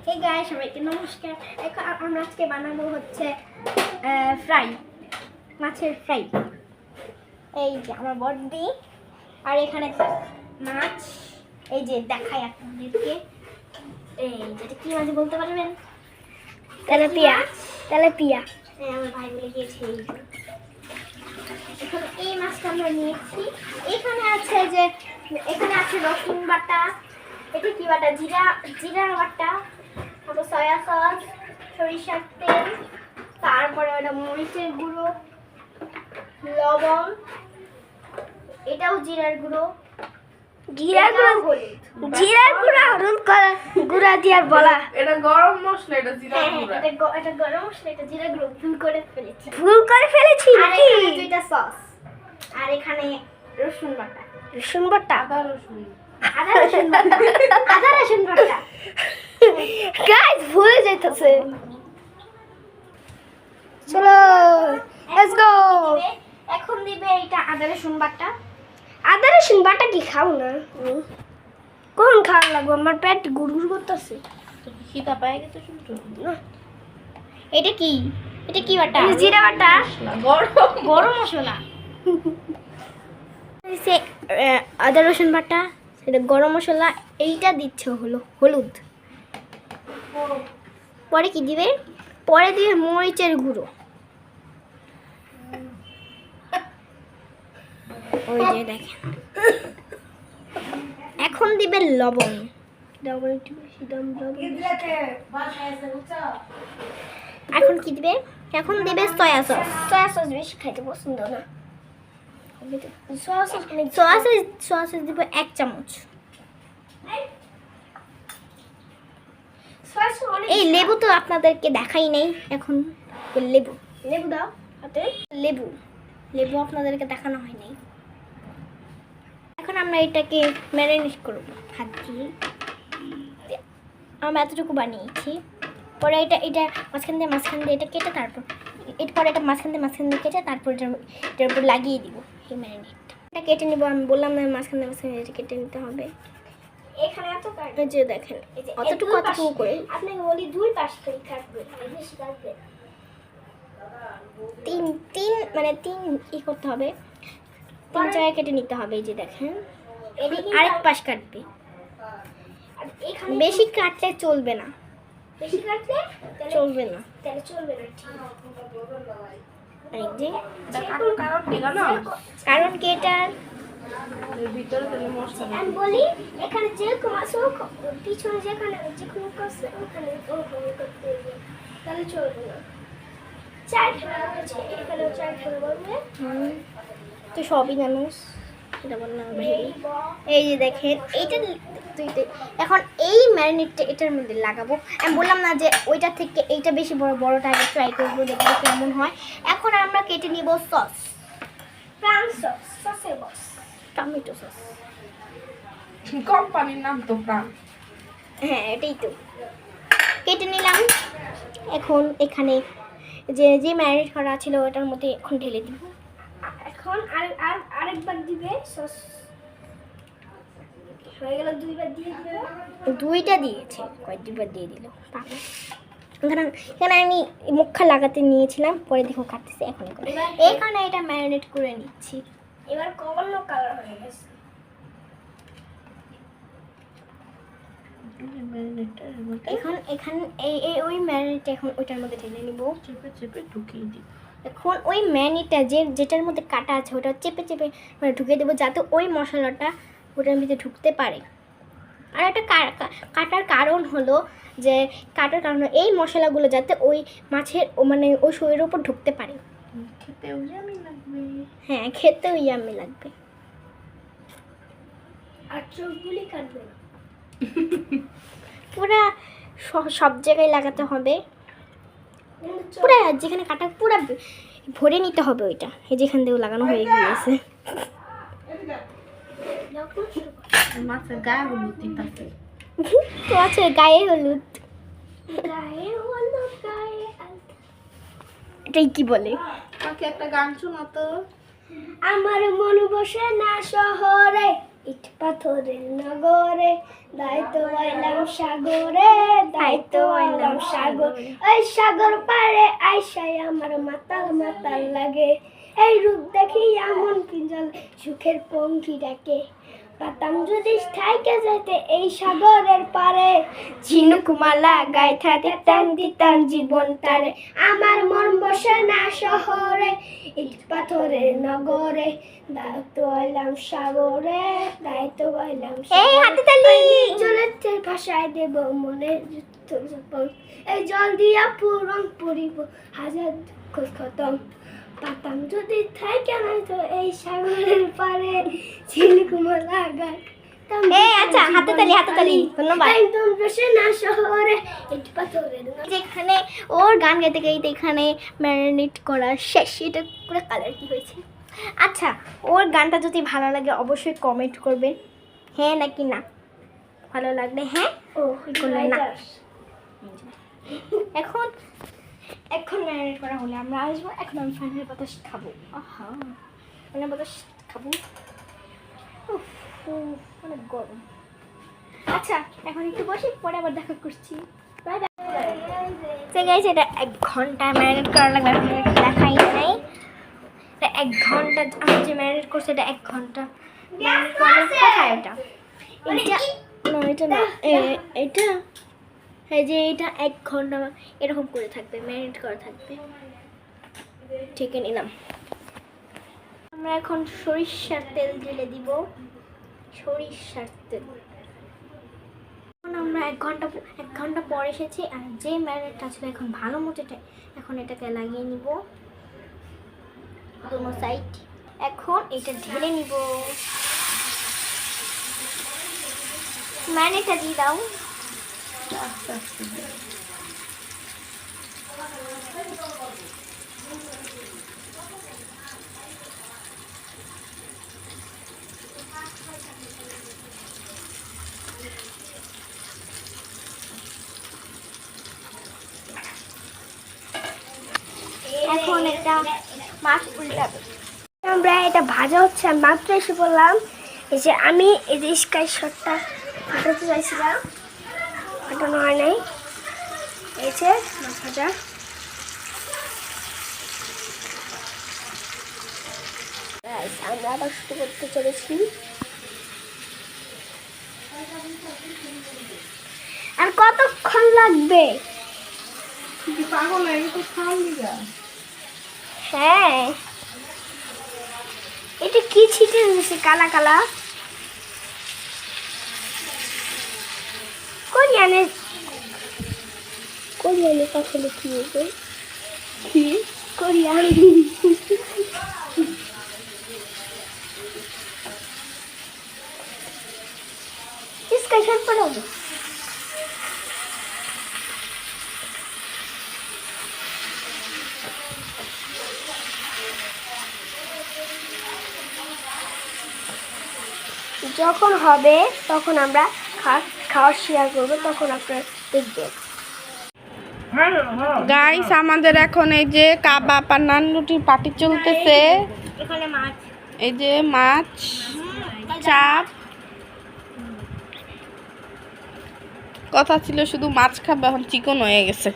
Hey guys, সবাইকে নমস্কার। এখন আমরা আজকে বানাবো হচ্ছে ফ্রাই, মাছের ফ্রাই। এই যে আমার বডি, আর এখানে মাছ। এই যে দেখাই আপনাদেরকে, এই যেটা কি মাছ বলতে পারবেন? তেলাপিয়া। তেলাপিয়া, হ্যাঁ, আমার ভাই বলে গিয়েছে। এখানে এই মাছটা আমরা নিয়েছি। এখানে আছে যে, এখানে আছে রসুন বাটা, এটা কি বাটা, জিরার বাটা, তারপর সয়া সস, সরিষার তেল, তারপরে ওটা মরিচের গুঁড়ো, লবণ, এটাও জিরার গুঁড়ো, জিরার গুঁড়া হলুদ গুঁড়া দিয়ে বলা। এটা গরম মশলা, এটা জিরা গুঁড়া। এটা গরম মশলা, এটা জিরা গুঁড়ো। ভুল করে ফেলেছি আর নাকি? এখানে দুইটা সস, আর এখানে রসুন বাটা, আদা রসুন আদা রসুন বাটা। গাইস ভুলে যাইতেছে। চলো লেটস গো। এখন দিবে এটা আদা রসুন বাটা। আদা রসুন বাটা কি খাও না? কখন খাওয়া লাগবে? আমার পেট গুড়গুড় করতেছে। খিদা পায় গেছে শুনছো? এটা কি, এটা কি বাটা? জিরা বাটা, গরম মশলা। আদা রসুন বাটা, সেটা গরম মশলা, এইটা দিচ্ছে হলো হলুদ। পরে কি দিবে? পরে দিবে মরিচের গুঁড়ো। ওই যে দেখেন। এখন দিবে লবণ। লবণ একটু বেশি দাম, লবণ। এখন কি দিবে? এখন দিবে সয়া সস। সয়া সস বেশি খাইতে পছন্দ না। সয়া সস দিব 1 চামচ। এই লেবু তো আপনাদেরকে দেখাই নেই এখন। লেবু দাও হাতে। লেবু আপনাদেরকে দেখানো হয় নাই। এখন আমরা এটাকে ম্যারিনেট করব হাত দিয়ে। আমরা এতটুকু বানিয়েছি। পরে এটা মাঝখান দিয়ে এটা কেটে, তারপর এরপর এটা মাঝখান দিয়ে কেটে, তারপর এটার উপর লাগিয়ে দিব এই ম্যারিনেটটা। এটা কেটে নিব, আমি বললাম না মাঝখান দিয়ে এটা কেটে নিতে হবে। এখানে এত কাটবে, এই যে দেখেন অতটুকু করে আপনাকে বলি, দুই পাশ করে কাটবে, বেশি কাটবে। তিন ই করতে হবে, 3 জায়গায় কেটে নিতে হবে। এই যে দেখেন এদিকে আরেক পাশ কাটবে। আর এখানে বেশি কাটলে চলবে না, বেশি কাটলে চলবে না। তাহলে চলবে না, ঠিক। এই যে কারণ কি জানো? কারণ কি এটার এর ভিতরে তাহলে মশলা আমি বলি, এখানে যেরকম আছে পিছনে যেখানে যেখানে করছে ওখানে ওখানে করতে হবে, তাহলে চলবে না। 4খানা আছে, এখানেও 4খানা বলবে। তুই সবই জানিস, এটা বললাম ভাই। এই যে দেখেন এইটা এখন এই ম্যারিনেটটা এটার মধ্যে লাগাবো। আমি বললাম না যে ওইটা থেকে এইটা বেশি বড়টা আগে ট্রাই করবো, দেখবো কেমন হয়। এখন আমরা কেটে নিব সস, ফ্রান্স সস, সসের বস, টমেটো সস। কোম্পানির নাম তো প্রাণ। হ্যাঁ এটাই তো কেটে নিলাম। এখন এখানে যে ম্যারিনেট করা ছিল ওটার মধ্যে এখন ঢেলে দিব। এখন আরেকবার দিবে সস, হয়ে গেল। 2বার দিয়ে দিবে। 2টা দিয়েছে, কয়েক 2বার দিয়ে দিল। এখানে আমি মুখা লাগাতে নিয়েছিলাম, পরে দেখো কাটতেছে। এখন এখানে এটা ম্যারিনেট করে নিচ্ছি। এবার কমন কালার হয়ে গেছে। এখানে এই ওই ম্যারিনেটটা এখন ওইটার মধ্যে ঢেলে নিব। চেপে ঢুকিয়ে দিই। এখন ওই ম্যারিনেটটা যেটার মধ্যে কাটা আছে ওটা চেপে মানে ঢুকিয়ে দেবো, যাতে ওই মশলাটা ওটার ভিতরে ঢুকতে পারে। আর একটা কাটার কারণ হলো যে এই মশলাগুলো যাতে ওই মাছের মানে ওই শরীরের উপর ঢুকতে পারে। খেতেও ইয়ামি লাগবে। হ্যাঁ, খেতেও ইয়ামি লাগবে। আর চোখগুলি কাটবে না, পুরা সব জায়গায় লাগাতে হবে। পুরা যেখানে কাটা পুরা ভরে নিতে হবে ওইটা। এই যেখান দিয়েও লাগানো হয়ে গিয়েছে। মাছের গায়ে হলুদ দিতে তো আছে গায়ে হলুদ। গায়ে হলুদ, গায়ে এটাই কি বলে? কাকে একটা গান শোনা তো। আমার মন বসে না শহরে, ইট পাথরের নগরে, দায়িত্ব বাইলাম সাগরে। তাই তো আইলাম সাগর। ওই সাগর পারে আইসাই আমার মাতাল মাতাল লাগে, এই রূপ দেখি এমন পিঞ্জল সুখের পঙ্খী ডাকে। পাতাম যদি থাইকে যেতে এই সাগরের পারে, ঝিনুক মালা গাইথা দিতাম দিতাম জীবন তারে। আমার মন বসে না শহরে, ইট পাথরের নগরে, দায়িত্ব আইলাম সাগরে, দায়িত্ব আইলাম এই হাতে তালি। জলের ভাষায় দেব মনে যখন, এই জল দিয়া পূরণ পড়িব হাজার দুঃখ খতম। পাতাম যদি থাইকে নাই তো এই সাগরের পারে, ঝিনুক মালা গাই। এই আচ্ছা, হাতে তালি হাতে তালি, ধন্যবাদ। একদম বসে না শহরে, ইট পাথরের যেখানে ওর গান গাইতে গাইতে এখানে ম্যারিনেট করা শেষ। এটা পুরো কালার কি হয়েছে। আচ্ছা, ওর গানটা যদি ভালো লাগে অবশ্যই কমেন্ট করবেন, হ্যাঁ নাকি না। ভালো লাগলে হ্যাঁ, ও করলে না। এখন এখন ম্যারিনেট করা হলে আমরা আসবো। এখন আমি ফাইনাল বাতাস খাবো। আহা, ফাইনাল বাতাস খাবো। উফ, উফ, অনেক গরম। আচ্ছা, এখন একটু বসে পরে আবার দেখা করছি। Bye bye. ঠিক আছে, এটা 1 ঘন্টা ম্যারিনেট করা লাগবে। দেখাই নাই এটা 1 ঘন্টা। আমি যে ম্যারিনেট করছি এটা 1 ঘন্টা ম্যারিনেট করার কোথায় এটা? এটা না, এটা না, এটা হ্যাঁ, যে এটা 1 ঘন্টা এরকম করে থাকবে, ম্যারিনেট করা থাকবে। ঠিক নিলাম। আমরা এখন সরিষার তেল ঢেলে দিব। সরিষার তেল। এখন আমরা 1 ঘন্টা পর এসেছি, আর যে ম্যারিনেটটা ছিল এখন ভালো মতো এখন এটাকে লাগিয়ে নিব দুনো সাইড। এখন এটা ঢেলে নিব। ম্যারিনেটটা দিয়ে দাও। এখন এটা মাছ উল্টাবে। আমরা এটা ভাজা হচ্ছে, আমি মাত্র এসে বললাম। এই যে আমি এই যে স্কাই শটটা ফাটাতে চাইছিলাম, ফাটানো হয় নাই। এই যে মাছ ভাজা। আমরা আবার শুরু করতে চলেছি। আর কতক্ষণ লাগবে? হ্যাঁ, এটা কি ছিটে দিয়েছে কালা কালা? কোরিয়ানে আসলে কি হবে? কি কোরিয়ান? इसका शर्ट पड़ोगे? যখন হবে তখন আমরা খাওয়া শেয়ার করবো, তখন আপনারা দেখবেন। গাইস, আমাদের এখন এই যে কাবাব আর নান রুটির পার্টি চলতেছে। এখানে মাছ, এই যে মাছ, চাপ। কথা ছিল শুধু মাছ খাবে, এখন চিকন হয়ে গেছে।